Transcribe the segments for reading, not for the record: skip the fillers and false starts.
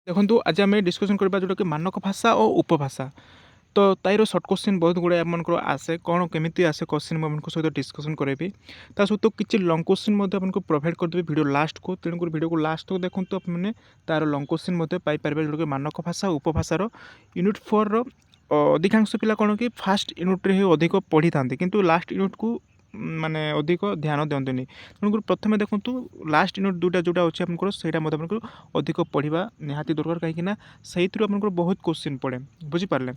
ଦେଖନ୍ତୁ ଆଜି ଆମେ ଡିସ୍କସନ୍ କରିବା ଯେଉଁଟାକି ମାନକ ଭାଷା ଓ ଉପଭାଷା। ତ ତାହିଁର ସର୍ଟ କୋଶ୍ଚିନ୍ ବହୁତ ଗୁଡ଼ାଏ ଆପଣଙ୍କର ଆସେ, କ'ଣ କେମିତି ଆସେ କୋଶ୍ଚିନ୍ ମୁଁ ଆପଣଙ୍କ ସହିତ ଡିସ୍କସନ୍ କରାଇବି। ତା ସହିତ କିଛି ଲଙ୍ଗ୍ କୋଶ୍ଚିନ୍ ମଧ୍ୟ ଆପଣଙ୍କୁ ପ୍ରୋଭାଇଡ଼ କରିଦେବି ଭିଡ଼ିଓ ଲାଷ୍ଟକୁ, ତେଣୁକରି ଭିଡ଼ିଓକୁ ଲାଷ୍ଟକୁ ଦେଖନ୍ତୁ, ଆପଣମାନେ ତା'ର ଲଙ୍ଗ୍ କୋଶ୍ଚିନ୍ ମଧ୍ୟ ପାଇପାରିବେ ଯେଉଁଟାକି ମାନକ ଭାଷା ଉପଭାଷାର ୟୁନିଟ୍ 4ର ଅଧିକାଂଶ ପିଲା କ'ଣ କି ଫାଷ୍ଟ ୟୁନିଟ୍ରେ ହିଁ ଅଧିକ ପଢ଼ିଥାନ୍ତି, କିନ୍ତୁ ଲାଷ୍ଟ ୟୁନିଟ୍କୁ ମାନେ ଅଧିକ ଧ୍ୟାନ ଦିଅନ୍ତିନି। ତେଣୁକରି ପ୍ରଥମେ ଦେଖନ୍ତୁ ଲାଷ୍ଟ ୟୁନିଟ୍ ଦୁଇଟା ଯେଉଁଟା ଅଛି ଆପଣଙ୍କର, ସେଇଟା ମଧ୍ୟ ଆପଣଙ୍କୁ ଅଧିକ ପଢ଼ିବା ନିହାତି ଦରକାର, କାହିଁକିନା ସେଇଥିରୁ ଆପଣଙ୍କର ବହୁତ କୋଶ୍ଚିନ୍ ପଡ଼େ, ବୁଝିପାରିଲେ।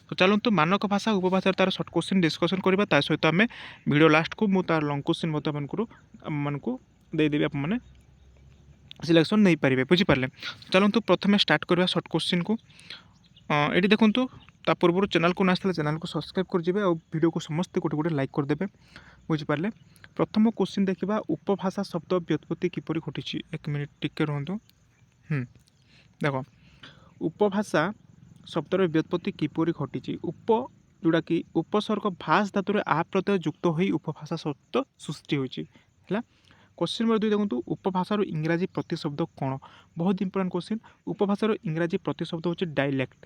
ତ ଚାଲନ୍ତୁ ମାନକ ଭାଷା ଉପଭାଷାର ତା'ର ସର୍ଟ କୋଶ୍ଚିନ୍ ଡିସ୍କସନ୍ କରିବା। ତା ସହିତ ଆମେ ଭିଡ଼ିଓ ଲାଷ୍ଟକୁ ମୁଁ ତା'ର ଲଙ୍ଗ୍ କୋଶ୍ଚିନ୍ ମଧ୍ୟ ଆମମାନଙ୍କୁ ଦେଇଦେବି, ଆପଣମାନେ ସିଲେକ୍ସନ୍ ନେଇପାରିବେ, ବୁଝିପାରିଲେ। ଚାଲନ୍ତୁ ପ୍ରଥମେ ଷ୍ଟାର୍ଟ କରିବା ସର୍ଟ କୋଶ୍ଚିନ୍କୁ। ଏଠି ଦେଖନ୍ତୁ, ତା ପୂର୍ବରୁ ଚ୍ୟାନେଲକୁ ନ ଆସିଥିଲେ ଚ୍ୟାନେଲକୁ ସବସ୍କ୍ରାଇବ୍ କରିଯିବେ ଆଉ ଭିଡ଼ିଓକୁ ସମସ୍ତେ ଗୋଟେ ଗୋଟେ ଲାଇକ୍ କରିଦେବେ, ବୁଝିପାରିଲେ। ପ୍ରଥମ କୋଶ୍ଚିନ୍ ଦେଖିବା, ଉପଭାଷା ଶବ୍ଦ ବ୍ୟୁତ୍ପତ୍ତି କିପରି ଘଟିଛି। ଏକ ମିନିଟ୍ ଟିକେ ରୁହନ୍ତୁ। ଦେଖ, ଉପଭାଷା ଶବ୍ଦର ବ୍ୟୁତ୍ପତ୍ତି କିପରି ଘଟିଛି। ଉପ ଯେଉଁଟାକି ଉପସର୍ଗ ଭାଷ ଧାତୁରେ ଆ ପ୍ରତ୍ୟୟ ଯୁକ୍ତ ହୋଇ ଉପଭାଷା ଶବ୍ଦ ସୃଷ୍ଟି ହୋଇଛି ହେଲା। କୋଶ୍ଚିନ୍ ନମ୍ବର 2 ଦେଖନ୍ତୁ, ଉପଭାଷାର ଇଂରାଜୀ ପ୍ରତିଶବ୍ଦ କ'ଣ। ବହୁତ ଇମ୍ପୋର୍ଟାଣ୍ଟ କୋଶ୍ଚିନ୍। ଉପଭାଷାର ଇଂରାଜୀ ପ୍ରତିଶବ୍ଦ ହେଉଛି ଡାଇଲେକ୍ଟ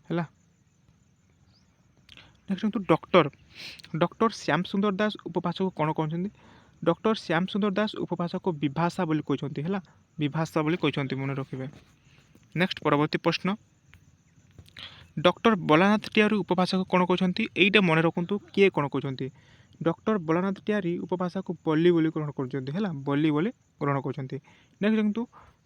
ହେଲା। ନେକ୍ସଟ ଦେଖନ୍ତୁ, ଡକ୍ଟର ଶ୍ୟାମ ସୁନ୍ଦର ଦାସ ଉପଭାଷାକୁ କ'ଣ କହୁଛନ୍ତି। ଡକ୍ଟର ଶ୍ୟାମ ସୁନ୍ଦର ଦାସ ଉପଭାଷାକୁ ବିଭାଷା ବୋଲି କହିଛନ୍ତି ହେଲା, ବିଭାଷା ବୋଲି କହିଛନ୍ତି, ମନେ ରଖିବେ। ନେକ୍ସଟ ପରବର୍ତ୍ତୀ ପ୍ରଶ୍ନ, ଡକ୍ଟର ବଲାନାଥ ଟିଆରୀ ଉପଭାଷାକୁ କ'ଣ କହୁଛନ୍ତି। ଏଇଟା ମନେ ରଖନ୍ତୁ, କିଏ କ'ଣ କହୁଛନ୍ତି। ଡକ୍ଟର ବଲାନାଥ ଟିଆରୀ ଉପଭାଷାକୁ ବୋଲି ଗ୍ରହଣ କରୁଛନ୍ତି ହେଲା, ବୋଲି ଗ୍ରହଣ କରୁଛନ୍ତି। ନେକ୍ସଟ ଦେଖନ୍ତୁ,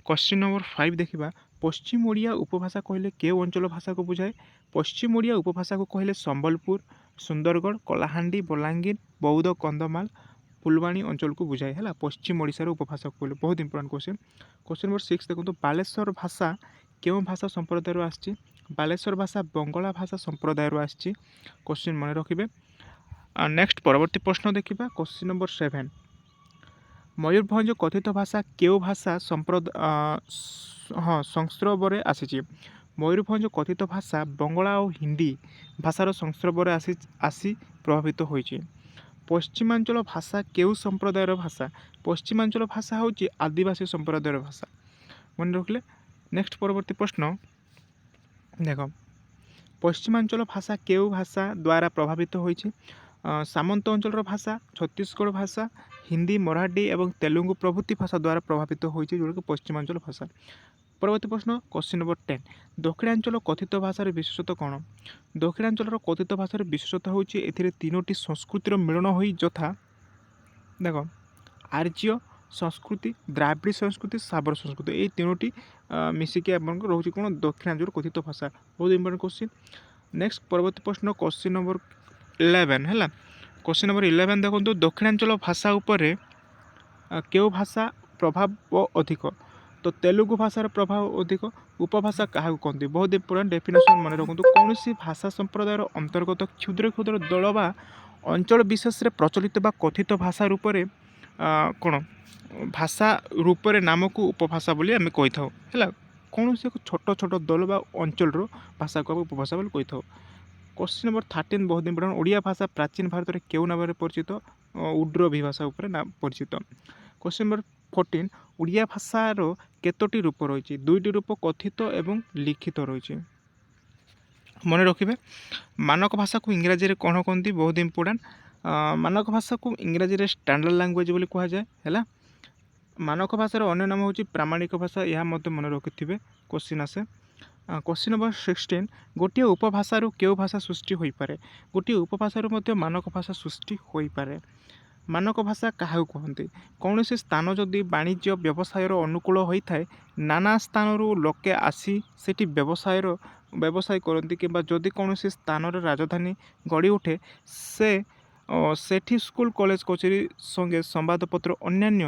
କୋଶ୍ଚିନ୍ ନମ୍ବର 5 ଦେଖିବା, ପଶ୍ଚିମ ଓଡ଼ିଆ ଉପଭାଷା କହିଲେ କେଉଁ ଅଞ୍ଚଳ ଭାଷାକୁ ବୁଝାଏ। ପଶ୍ଚିମ ଓଡ଼ିଆ ଉପଭାଷାକୁ କହିଲେ ସମ୍ବଲପୁର, ସୁନ୍ଦରଗଡ଼, କଳାହାଣ୍ଡି, ବଲାଙ୍ଗୀର, ବୌଦ୍ଧ, କନ୍ଧମାଳ, ଫୁଲବାଣୀ ଅଞ୍ଚଳକୁ ବୁଝାଏ ହେଲା। ପଶ୍ଚିମ ଓଡ଼ିଶାର ଉପଭାଷାକୁ କହିଲେ, ବହୁତ ଇମ୍ପୋର୍ଟାଣ୍ଟ କୋଶ୍ଚିନ୍। କୋଶ୍ଚିନ୍ ନମ୍ବର 6 ଦେଖନ୍ତୁ, ବାଲେଶ୍ୱର ଭାଷା କେଉଁ ଭାଷା ସମ୍ପ୍ରଦାୟରୁ ଆସିଛି। ବାଲେଶ୍ୱର ଭାଷା ବଙ୍ଗଳା ଭାଷା ସମ୍ପ୍ରଦାୟରୁ ଆସିଛି, କୋଶ୍ଚିନ୍ ମନେ ରଖିବେ। ନେକ୍ସଟ ପରବର୍ତ୍ତୀ ପ୍ରଶ୍ନ ଦେଖିବା, କୋଶ୍ଚିନ୍ ନମ୍ବର 7, ମୟୂରଭଞ୍ଜ କଥିତ ଭାଷା କେଉଁ ଭାଷା ସଂସ୍ରବରେ ଆସିଛି। ମୟୂରଭଞ୍ଜ କଥିତ ଭାଷା ବଙ୍ଗଳା ଓ ହିନ୍ଦୀ ଭାଷାର ସଂସ୍ରବରେ ଆସି ପ୍ରଭାବିତ ହୋଇଛି। ପଶ୍ଚିମାଞ୍ଚଳ ଭାଷା କେଉଁ ସମ୍ପ୍ରଦାୟର ଭାଷା। ପଶ୍ଚିମାଞ୍ଚଳ ଭାଷା ହେଉଛି ଆଦିବାସୀ ସମ୍ପ୍ରଦାୟର ଭାଷା, ମନେ ରଖିଲେ। ନେକ୍ସଟ ପରବର୍ତ୍ତୀ ପ୍ରଶ୍ନ ଦେଖ, ପଶ୍ଚିମାଞ୍ଚଳ ଭାଷା କେଉଁ ଭାଷା ଦ୍ୱାରା ପ୍ରଭାବିତ ହୋଇଛି। ସାମନ୍ତ ଅଞ୍ଚଳର ଭାଷା, ଛତିଶଗଡ଼ ଭାଷା, ହିନ୍ଦୀ, ମରାଠୀ ଏବଂ ତେଲୁଗୁ ପ୍ରଭୃତି ଭାଷା ଦ୍ୱାରା ପ୍ରଭାବିତ ହୋଇଛି, ଯେଉଁଟାକି ପଶ୍ଚିମାଞ୍ଚଳ ଭାଷା। ପରବର୍ତ୍ତୀ ପ୍ରଶ୍ନ, କୋଶ୍ଚିନ୍ ନମ୍ବର 10, ଦକ୍ଷିଣାଞ୍ଚଳ କଥିତ ଭାଷାର ବିଶେଷତ୍ୱ କ'ଣ। ଦକ୍ଷିଣାଞ୍ଚଳର କଥିତ ଭାଷାର ବିଶେଷତ୍ୱ ହେଉଛି ଏଥିରେ 3ଟି ସଂସ୍କୃତିର ମିଳନ ହୋଇ, ଯଥା ଦେଖ, ଆର୍ଯ୍ୟ ସଂସ୍କୃତି, ଦ୍ରାବିଡ଼ ସଂସ୍କୃତି, ସାବର ସଂସ୍କୃତି, ଏଇ 3ଟି ମିଶିକି ଆପଣଙ୍କର ରହୁଛି କ'ଣ, ଦକ୍ଷିଣାଞ୍ଚଳ କଥିତ ଭାଷା। ବହୁତ ଇମ୍ପୋର୍ଟାଣ୍ଟ କୋଶ୍ଚିନ୍। ନେକ୍ସଟ ପରବର୍ତ୍ତୀ ପ୍ରଶ୍ନ, କୋଶ୍ଚିନ୍ ନମ୍ବର 11 ହେଲା। କୋଶ୍ଚିନ୍ ନମ୍ବର 11 ଦେଖନ୍ତୁ, ଦକ୍ଷିଣାଞ୍ଚଳ ଭାଷା ଉପରେ କେଉଁ ଭାଷା ପ୍ରଭାବ ଅଧିକ। ତ ତେଲୁଗୁ ଭାଷାର ପ୍ରଭାବ ଅଧିକ। ଉପଭାଷା କାହାକୁ କହନ୍ତି। ବହୁତ ଇମ୍ପୋର୍ଟାଣ୍ଟ ଡେଫିନେସନ୍ ମନେ ରଖନ୍ତୁ, କୌଣସି ଭାଷା ସମ୍ପ୍ରଦାୟର ଅନ୍ତର୍ଗତ କ୍ଷୁଦ୍ର କ୍ଷୁଦ୍ର ଦଳ ବା ଅଞ୍ଚଳ ବିଶେଷରେ ପ୍ରଚଳିତ ବା କଥିତ ଭାଷା ରୂପରେ କ'ଣ, ଭାଷା ରୂପରେ ନାମକୁ ଉପଭାଷା ବୋଲି ଆମେ କହିଥାଉ ହେଲା। କୌଣସି ଏକ ଛୋଟ ଛୋଟ ଦଳ ବା ଅଞ୍ଚଳର ଭାଷାକୁ ଆମେ ଉପଭାଷା ବୋଲି କହିଥାଉ। କୋଶ୍ଚିନ୍ ନମ୍ବର 13 ବହୁତ ଇମ୍ପୋର୍ଟାଣ୍ଟ, ଓଡ଼ିଆ ଭାଷା ପ୍ରାଚୀନ ଭାରତରେ କେଉଁ ନାମରେ ପରିଚିତ। ଉଡ୍ର ଭାଷା ଉପରେ ପରିଚିତ। କୋଶ୍ଚିନ୍ ନମ୍ବର 14, ଓଡ଼ିଆ ଭାଷାର କେତୋଟି ରୂପ ରହିଛି। 2ଟି ରୂପ, କଥିତ ଏବଂ ଲିଖିତ ରହିଛି, ମନେ ରଖିବେ। ମାନକ ଭାଷାକୁ ଇଂରାଜୀରେ କ'ଣ କହନ୍ତି, ବହୁତ ଇମ୍ପୋର୍ଟାଣ୍ଟ। ମାନକ ଭାଷାକୁ ଇଂରାଜୀରେ ଷ୍ଟାଣ୍ଡାର୍ଡ଼ ଲାଙ୍ଗୁଏଜ୍ ବୋଲି କୁହାଯାଏ ହେଲା। ମାନକ ଭାଷାର ଅନ୍ୟ ନାମ ହେଉଛି ପ୍ରାମାଣିକ ଭାଷା, ଏହା ମଧ୍ୟ ମନେ ରଖିଥିବେ, କୋଶ୍ଚିନ୍ ଆସେ। କୋଶ୍ଚିନ୍ ନମ୍ବର 16, ଗୋଟିଏ ଉପଭାଷାରୁ କେଉଁ ଭାଷା ସୃଷ୍ଟି ହୋଇପାରେ। ଗୋଟିଏ ଉପଭାଷାରୁ ମଧ୍ୟ ମାନକ ଭାଷା ସୃଷ୍ଟି ହୋଇପାରେ। ମାନକ ଭାଷା କାହାକୁ କହନ୍ତି। କୌଣସି ସ୍ଥାନ ଯଦି ବାଣିଜ୍ୟ ବ୍ୟବସାୟର ଅନୁକୂଳ ହୋଇଥାଏ, ନାନା ସ୍ଥାନରୁ ଲୋକେ ଆସି ସେଠି ବ୍ୟବସାୟ କରନ୍ତି, କିମ୍ବା ଯଦି କୌଣସି ସ୍ଥାନରେ ରାଜଧାନୀ ଗଢ଼ି ଉଠେ, ସେଠି ସ୍କୁଲ, କଲେଜ, କଚେରୀ ସଙ୍ଗେ ସମ୍ବାଦପତ୍ର ଅନ୍ୟାନ୍ୟ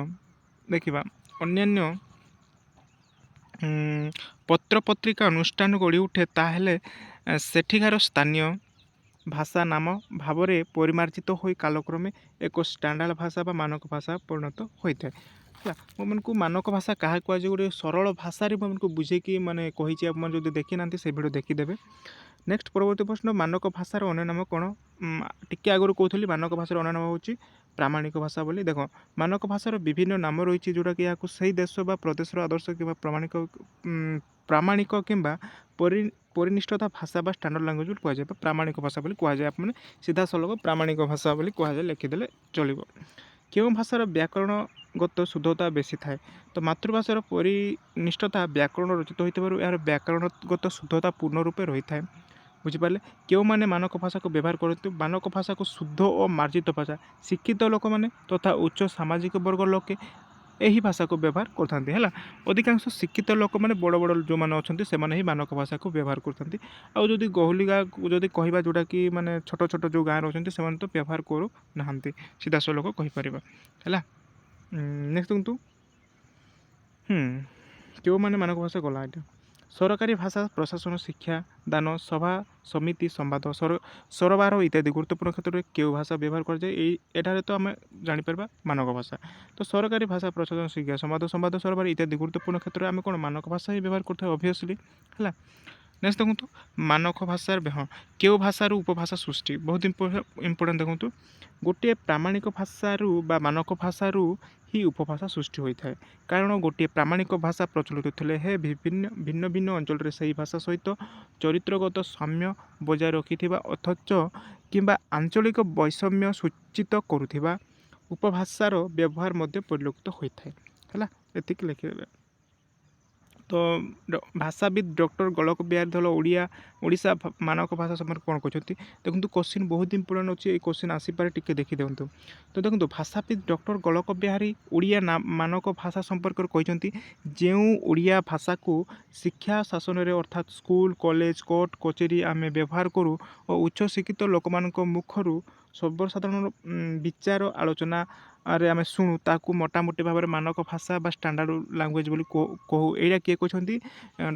ପତ୍ରପତ୍ରିକା ଅନୁଷ୍ଠାନ ଗଢ଼ି ଉଠେ, ତାହେଲେ ସେଠିକାର ସ୍ଥାନୀୟ ଭାଷା ନାମ ଭାବରେ ପରିମାର୍ଜିତ ହୋଇ କାଳକ୍ରମେ ଏକ ଷ୍ଟାଣ୍ଡାର୍ଡ଼ ଭାଷା ବା ମାନକ ଭାଷା ପରିଣତ ହୋଇଥାଏ। ହେଲା ମୁଁ ମାନକ ଭାଷା କାହା କୁହାଯାଏ ଗୋଟେ ସରଳ ଭାଷାରେ ମୁଁ ବୁଝେଇକି ମାନେ କହିଛି ଆପଣ ଯଦି ଦେଖିନାହାନ୍ତି ସେ ଭିଡ଼ିଓ ଦେଖିଦେବେ। ନେକ୍ସଟ ପରବର୍ତ୍ତୀ ପ୍ରଶ୍ନ ମାନକ ଭାଷାର ଅନ୍ୟ ନାମ କ'ଣ? ଟିକେ ଆଗରୁ କହୁଥିଲି ମାନକ ଭାଷାର ଅନ୍ୟ ନାମ ହେଉଛି ପ୍ରାମାଣିକ ଭାଷା ବୋଲି। ଦେଖ ମାନକ ଭାଷାର ବିଭିନ୍ନ ନାମ ରହିଛି ଯେଉଁଟାକି ଏହାକୁ ସେହି ଦେଶ ବା ପ୍ରଦେଶର ଆଦର୍ଶ କିମ୍ବା ପ୍ରାମାଣିକ କିମ୍ବା ପରିନିଷ୍ଠତା ଭାଷା ବା ଷ୍ଟାଣ୍ଡାର୍ଡ଼ ଲାଙ୍ଗୁଏଜ୍ ବୋଲି କୁହାଯାଏ ବା ପ୍ରାମାଣିକ ଭାଷା ବୋଲି କୁହାଯାଏ। ଆପଣ ସିଧାସଳଖ ପ୍ରାମାଣିକ ଭାଷା ବୋଲି କୁହାଯାଏ ଲେଖିଦେଲେ ଚଳିବ। କେଉଁ ଭାଷାର ବ୍ୟାକରଣଗତ ଶୁଦ୍ଧତା ବେଶୀ ଥାଏ? ତ ମାତୃଭାଷାର ପରିନିଷ୍ଠତା ବ୍ୟାକରଣ ରଚିତ ହୋଇଥିବାରୁ ଏହାର ବ୍ୟାକରଣଗତ ଶୁଦ୍ଧତା ପୂର୍ଣ୍ଣ ରୂପେ ରହିଥାଏ। ବୁଝିପାରିଲେ? କେଉଁମାନେ ମାନକ ଭାଷାକୁ ବ୍ୟବହାର କରନ୍ତି? ମାନକ ଭାଷାକୁ ଶୁଦ୍ଧ ଓ ମାର୍ଜିତ ଭାଷା ଶିକ୍ଷିତ ଲୋକମାନେ ତଥା ଉଚ୍ଚ ସାମାଜିକ ବର୍ଗର ଲୋକେ ଏହି ଭାଷାକୁ ବ୍ୟବହାର କରିଥାନ୍ତି। ହେଲା, ଅଧିକାଂଶ ଶିକ୍ଷିତ ଲୋକମାନେ ବଡ଼ ବଡ଼ ଯେଉଁମାନେ ଅଛନ୍ତି ସେମାନେ ହିଁ ମାନକ ଭାଷାକୁ ବ୍ୟବହାର କରିଥାନ୍ତି। ଆଉ ଯଦି ଗହଳି ଗାଁକୁ ଯଦି କହିବା ଯେଉଁଟାକି ମାନେ ଛୋଟ ଛୋଟ ଯେଉଁ ଗାଁରେ ଅଛନ୍ତି ସେମାନେ ତ ବ୍ୟବହାର କରୁନାହାନ୍ତି, ସିଧାସଳଖ କହିପାରିବା। ହେଲା, ନେକ୍ସଟ ଦେଖନ୍ତୁ କେଉଁମାନେ ମାନକ ଭାଷା ଗଲା ଏଇଟା ସରକାରୀ ଭାଷା ପ୍ରଶାସନ ଶିକ୍ଷା ଦାନ ସଭା ସମିତି ସମ୍ବାଦ ସରବାର ଇତ୍ୟାଦି ଗୁରୁତ୍ୱପୂର୍ଣ୍ଣ କ୍ଷେତ୍ରରେ କେଉଁ ଭାଷା ବ୍ୟବହାର କରାଯାଏ? ଏଠାରେ ତ ଆମେ ଜାଣିପାରିବା ମାନକ ଭାଷା। ତ ସରକାରୀ ଭାଷା ପ୍ରଶାସନ ଶିକ୍ଷା ସମ୍ବାଦ ସରବାର ଇତ୍ୟାଦି ଗୁରୁତ୍ୱପୂର୍ଣ୍ଣ କ୍ଷେତ୍ରରେ ଆମେ କ'ଣ ମାନକ ଭାଷା ହିଁ ବ୍ୟବହାର କରିଥାଉ ଅବଭିୟସଲି। ହେଲା, ନେକ୍ସଟ ଦେଖନ୍ତୁ ମାନକ ଭାଷାର କେଉଁ ଭାଷାରୁ ଉପଭାଷା ସୃଷ୍ଟି? ବହୁତ ଇମ୍ପୋର୍ଟାଣ୍ଟ। ଦେଖନ୍ତୁ ଗୋଟିଏ ପ୍ରାମାଣିକ ଭାଷାରୁ ବା ମାନକ ଭାଷାରୁ ହିଁ ଉପଭାଷା ସୃଷ୍ଟି ହୋଇଥାଏ। କାରଣ ଗୋଟିଏ ପ୍ରାମାଣିକ ଭାଷା ପ୍ରଚଳିତ ଥିଲେ ଭିନ୍ନ ଭିନ୍ନ ଅଞ୍ଚଳରେ ସେହି ଭାଷା ସହିତ ଚରିତ୍ରଗତ ସାମ୍ୟ ବଜାୟ ରଖିଥିବା ଅଥଚ କିମ୍ବା ଆଞ୍ଚଳିକ ବୈଷମ୍ୟ ସୂଚିତ କରୁଥିବା ଉପଭାଷାର ବ୍ୟବହାର ମଧ୍ୟ ପରିଲକ୍ଷିତ ହୋଇଥାଏ। ହେଲା, ଏତିକି ଲେଖିଦେବେ। ତ ଭାଷାବିତ୍ ଡକ୍ଟର ଗୋଲକ ବିହାରୀ ଧଳ ଓଡ଼ିଶା ମାନକ ଭାଷା ସମ୍ପର୍କରେ କ'ଣ କହିଛନ୍ତି? ଦେଖନ୍ତୁ କୋଶ୍ଚିନ୍ ବହୁତ ଇମ୍ପୋର୍ଟାଣ୍ଟ ଅଛି, ଏଇ କୋଶ୍ଚିନ୍ ଆସିପାରେ, ଟିକେ ଦେଖିଦିଅନ୍ତୁ। ତ ଦେଖନ୍ତୁ ଭାଷାବିତ୍ ଡକ୍ଟର ଗୋଲକ ବିହାରୀ ଓଡ଼ିଆ ମାନକ ଭାଷା ସମ୍ପର୍କରେ କହିଛନ୍ତି ଯେଉଁ ଓଡ଼ିଆ ଭାଷାକୁ ଶିକ୍ଷା ଶାସନରେ ଅର୍ଥାତ୍ ସ୍କୁଲ କଲେଜ କୋର୍ଟ କଚେରୀ ଆମେ ବ୍ୟବହାର କରୁ ଓ ଉଚ୍ଚ ଶିକ୍ଷିତ ଲୋକମାନଙ୍କ ମୁଖରୁ ସର୍ବସାଧାରଣ ବିଚାର ଆଲୋଚନାରେ ଆମେ ଶୁଣୁ ତାକୁ ମୋଟାମୋଟି ଭାବରେ ମାନକ ଭାଷା ବା ଷ୍ଟାଣ୍ଡାର୍ଡ଼ ଲାଙ୍ଗୁଏଜ୍ ବୋଲି କହୁ। ଏଇଟା କିଏ କହିଛନ୍ତି?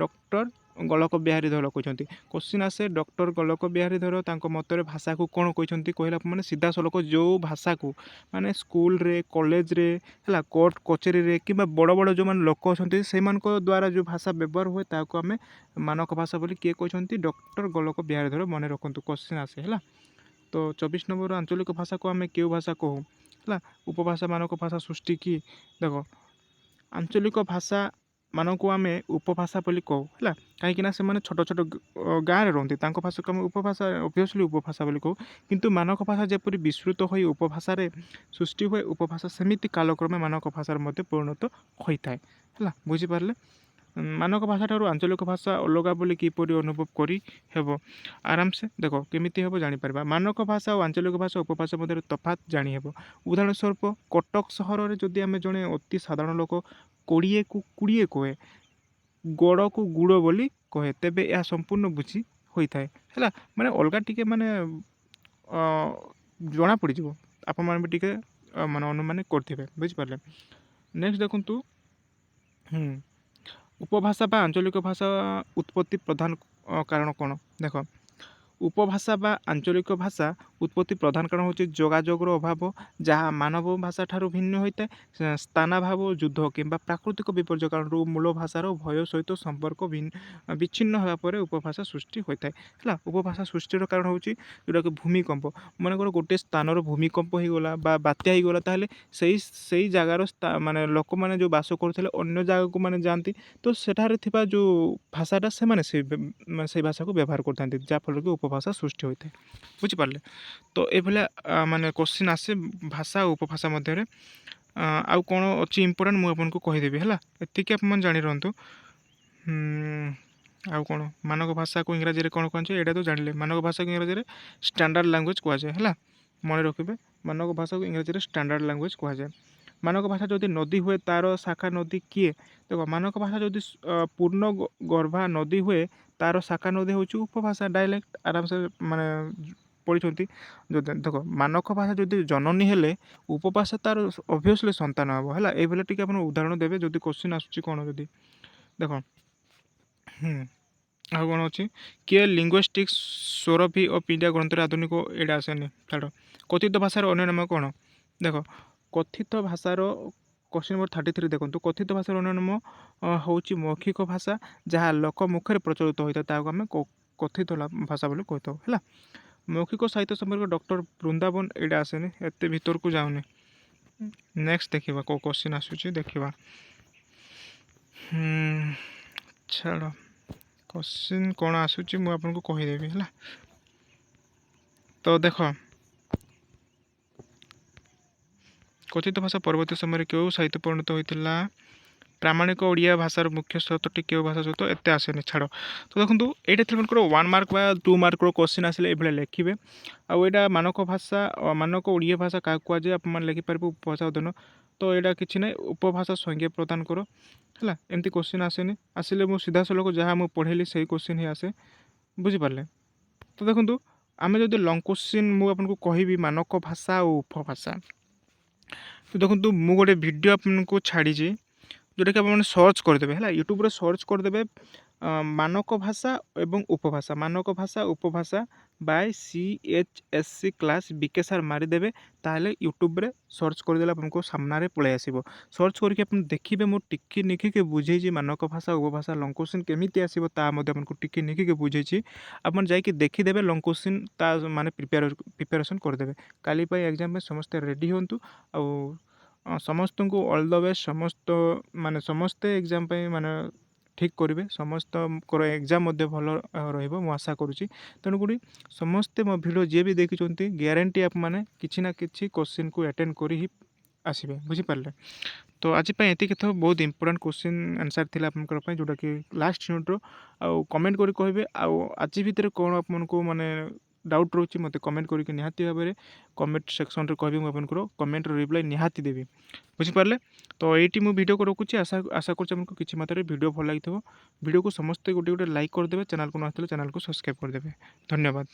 ଡକ୍ଟର ଗୋଲକ ବିହାରୀ ଧଳ କହିଛନ୍ତି। କୋଶ୍ଚିନ୍ ଆସେ ଡକ୍ଟର ଗୋଲକ ବିହାରୀ ଧଳ ତାଙ୍କ ମତରେ ଭାଷାକୁ କ'ଣ କହିଛନ୍ତି? କହିଲା ମାନେ ସିଧାସଳଖ ଯେଉଁ ଭାଷାକୁ ମାନେ ସ୍କୁଲରେ କଲେଜରେ ହେଲା କୋର୍ଟ କଚେରୀରେ କିମ୍ବା ବଡ଼ ବଡ଼ ଯେଉଁମାନେ ଲୋକ ଅଛନ୍ତି ସେମାନଙ୍କ ଦ୍ୱାରା ଯେଉଁ ଭାଷା ବ୍ୟବହାର ହୁଏ ତାହାକୁ ଆମେ ମାନକ ଭାଷା ବୋଲି କିଏ କହିଛନ୍ତି? ଡକ୍ଟର ଗୋଲକ ବିହାରୀ ଧଳ। ମନେ ରଖନ୍ତୁ କୋଶ୍ଚିନ୍ ଆସେ। ହେଲା, ତ 24 ନମ୍ବର ଆଞ୍ଚଳିକ ଭାଷାକୁ ଆମେ କେଉଁ ଭାଷା କହୁ? ହେଲା, ଉପଭାଷା ମାନକ ଭାଷା ସୃଷ୍ଟି କି? ଦେଖ ଆଞ୍ଚଳିକ ଭାଷା ମାନଙ୍କୁ ଆମେ ଉପଭାଷା ବୋଲି କହୁ। ହେଲା, କାହିଁକିନା ସେମାନେ ଛୋଟ ଛୋଟ ଗାଁରେ ରୁହନ୍ତି, ତାଙ୍କ ଭାଷାକୁ ଆମେ ଉପଭାଷା ଅବଭିୟସଲି ଉପଭାଷା ବୋଲି କହୁ। କିନ୍ତୁ ମାନକ ଭାଷା ଯେପରି ବିସ୍ତୃତ ହୋଇ ଉପଭାଷାରେ ସୃଷ୍ଟି ହୁଏ ଉପଭାଷା ସେମିତି କାଳକ୍ରମେ ମାନକ ଭାଷାରେ ମଧ୍ୟ ପରିଣତ ହୋଇଥାଏ। ହେଲା, ବୁଝିପାରିଲେ? ମାନକ ଭାଷା ଠାରୁ ଆଞ୍ଚଳିକ ଭାଷା ଅଲଗା ବୋଲି କିପରି ଅନୁଭବ କରି ହେବ? ଆରାମସେ ଦେଖ କେମିତି ହେବ ଜାଣିପାରିବା। ମାନକ ଭାଷା ଓ ଆଞ୍ଚଳିକ ଭାଷା ଉପଭାଷା ମଧ୍ୟରେ ତଫାତ୍ ଜାଣିହେବ। ଉଦାହରଣ ସ୍ୱରୂପ କଟକ ସହରରେ ଯଦି ଆମେ ଜଣେ ଅତି ସାଧାରଣ ଲୋକ କୋଡ଼ିଏକୁ କୋଡ଼ିଏ କହେ, ଗୋଡ଼କୁ ଗୁଡ଼ ବୋଲି କହେ, ତେବେ ଏହା ସମ୍ପୂର୍ଣ୍ଣ ବୁଝି ହୋଇଥାଏ। ହେଲା, ମାନେ ଅଲଗା ଟିକେ ମାନେ ଜଣାପଡ଼ିଯିବ, ଆପଣମାନେ ବି ଟିକେ ମାନେ ଅନୁମାନ କରିଥିବେ। ବୁଝିପାରିଲେ? ନେକ୍ସଟ ଦେଖନ୍ତୁ ଉପଭାଷା ବା ଆଞ୍ଚଳିକ ଭାଷା ଉତ୍ପତ୍ତି ପ୍ରଧାନ କାରଣ କ'ଣ? ଦେଖ ଉପଭାଷା ବା ଆଞ୍ଚଳିକ ଭାଷା ଉତ୍ପତ୍ତି ପ୍ରଧାନ କାରଣ ହେଉଛି ଯୋଗାଯୋଗର ଅଭାବ ଯାହା ମାନବ ଭାଷା ଠାରୁ ଭିନ୍ନ ହୋଇଥାଏ। ସ୍ଥାନାଭାବ ଯୁଦ୍ଧ କିମ୍ବା ପ୍ରାକୃତିକ ବିପର୍ଯ୍ୟୟ କାରଣରୁ ମୂଳ ଭାଷାର ଭୟ ସହିତ ସମ୍ପର୍କ ବିଚ୍ଛିନ୍ନ ହେବା ପରେ ଉପଭାଷା ସୃଷ୍ଟି ହୋଇଥାଏ। ହେଲା, ଉପଭାଷା ସୃଷ୍ଟିର କାରଣ ହେଉଛି ଯେଉଁଟାକି ଭୂମିକମ୍ପ। ମନେକର ଗୋଟିଏ ସ୍ଥାନର ଭୂମିକମ୍ପ ହୋଇଗଲା ବା ବାତ୍ୟା ହୋଇଗଲା, ତାହେଲେ ସେଇ ଜାଗାର ମାନେ ଲୋକମାନେ ଯେଉଁ ବାସ କରୁଥିଲେ ଅନ୍ୟ ଜାଗାକୁ ମାନେ ଯାଆନ୍ତି, ତ ସେଠାରେ ଥିବା ଯେଉଁ ଭାଷାଟା ସେମାନେ ସେଇ ଭାଷାକୁ ବ୍ୟବହାର କରିଥାନ୍ତି, ଯାହାଫଳରେ କି ଉପଭାଷା ସୃଷ୍ଟି ହୋଇଥାଏ। ବୁଝିପାରିଲେ? ତ ଏଭଳିଆ ମାନେ କୋଶ୍ଚିନ୍ ଆସେ ଭାଷା ଓ ଉପଭାଷା ମଧ୍ୟରେ। ଆଉ କ'ଣ ଅଛି ଇମ୍ପୋର୍ଟାଣ୍ଟ ମୁଁ ଆପଣଙ୍କୁ କହିଦେବି। ହେଲା, ଏତିକି ଆପଣମାନେ ଜାଣି ରହନ୍ତୁ। ଆଉ କ'ଣ ମାନକ ଭାଷାକୁ ଇଂରାଜୀରେ କ'ଣ କୁହାଯାଏ? ଏଇଟା ତ ଜାଣିଲେ। ମାନକ ଭାଷାକୁ ଇଂରାଜୀରେ ଷ୍ଟାଣ୍ଡାର୍ଡ଼ ଲାଙ୍ଗୁଏଜ୍ କୁହାଯାଏ। ହେଲା, ମନେ ରଖିବେ ମାନକ ଭାଷାକୁ ଇଂରାଜୀରେ ଷ୍ଟାଣ୍ଡାର୍ଡ଼ ଲାଙ୍ଗୁଏଜ୍ କୁହାଯାଏ। ମାନକ ଭାଷା ଯଦି ନଦୀ ହୁଏ ତାର ଶାଖା ନଦୀ କିଏ? ଦେଖ ମାନକ ଭାଷା ଯଦି ପୂର୍ଣ୍ଣ ଗର୍ଭା ନଦୀ ହୁଏ ତାର ଶାଖା ନଦୀ ହେଉଛି ଉପଭାଷା ଡାଇଲେକ୍ଟ। ଆରାମସେ ମାନେ ପଢ଼ିଛନ୍ତି। ଯଦି ଦେଖ ମାନକ ଭାଷା ଯଦି ଜନନୀ ହେଲେ ଉପଭାଷା ତାର ଅବଭିୟସଲି ସନ୍ତାନ ହେବ। ହେଲା, ଏଇଭଳିଆ ଟିକେ ଆପଣ ଉଦାହରଣ ଦେବେ ଯଦି କୋଶ୍ଚିନ୍ ଆସୁଛି କ'ଣ ଯଦି। ଦେଖ ଆଉ କ'ଣ ଅଛି? କିଏ ଲିଙ୍ଗୁଇଷ୍ଟିକ୍ସ ସୌରଭି ଓ ପିଡ଼ିଆ ଗ୍ରନ୍ଥରେ ଆଧୁନିକ ଏଇଟା ଆସେନି ଛାଡ଼। କଥିତ ଭାଷାର ଅନ୍ୟ ନାମ କ'ଣ? ଦେଖ କଥିତ ଭାଷାର क्वेश्चन नंबर 33 देखो कथित भाषार अन्य नाम हूँ मौखिक भाषा जहाँ लोक मुखे प्रचलित होता है आम कथित भाषा बोली कही है। मौखिक साहित्य संपर्क डॉक्टर वृंदावन यहाँ आसेनि एत भीतर को जाऊनी। नेक्स्ट देखा कौ क्वेश्चन आसूँ देखा छाड़ क्वेश्चन कौन आसूँ मुझे कहीदेवी है। तो देख कथित भाषा परवर्ती समय क्यों साहित्य परिणत होता प्रामाणिक ओडिया भाषार मुख्य स्रोतटी क्यों भाषा सहित एत आसेनि छाड़। तो देखो यहाँ थी 1 मार्क बा 2 मार्क क्वेश्चन आसिले ये लिखे आईटा मानक भाषा मानक ओडिया भाषा क्या कहुए आप लिखिपारे उपभाषा उदाहरण। तो यहाँ किसी ना उपभाषा संज्ञा प्रदान कर है एमती क्वेश्चन आसेनि आसिले मु सीधा सलख जहाँ मुझे पढ़ेली से क्वेश्चन ही आसे बुझिपारे। तो देखो आम जो लंग क्वेश्चन मुझे कहबी मानक भाषा और उपभाषा। तो देखो मु गोटे वीडियो आपको छाड़ी जोटा कि आप सर्च करदे है यूट्यूब सर्च करदे मानक भाषा एवं उपभाषा मानक भाषा उपभाषा बाय CHSC क्लास बीके सार मारिदेवे ताहले यूट्यूब रे सर्च करदेला आपको सामने पलि आसो। सर्च करके आप देखिए मुझे टिकी निखिके बुझे मानक भाषा उपभाषा लंग क्वेश्चन केमी आसो आपको टिकी निखिके बुझे आप जाकि देखीदे लंग क्वेश्चन ता माने प्रिपेरेसन करदे काली एग्जाम में समस्ते रेडी हूँ समस्त को ऑल द बेस्ट समस्त माने समस्ते एग्जाम माने ठीक करेंगे समस्त एग्जाम भल रही आशा करुँची। तेणुक समस्ते मो भिडियो जी भी देखी ग्यारंटी आप मैंने किसी ना कि क्वेश्चन को अटेंड कर ही आसबे बुझिपारे। तो आज ये था बहुत इंपोर्टेंट क्वेश्चन आंसर थी आपंकर जोटा कि लास्ट यूनिट्र आउ कमेंट करी कहे आज भितर कौन आपको माने डाउट रोचे मत कमेंट करके निहाती भाव में कमेंट सेक्शन रे कहबी मुझे कमेंट रिप्लाई निहाती देवी बुझिपारे। तो ये मुझे को रखुच्छी आशा आशा कर किसी मात्रा वीडियो भल लगी वीडियो को समस्ते गोटे गोटे लाइक करदे चैनल को ना चैनल को सब्सक्राइब करदे। धन्यवाद।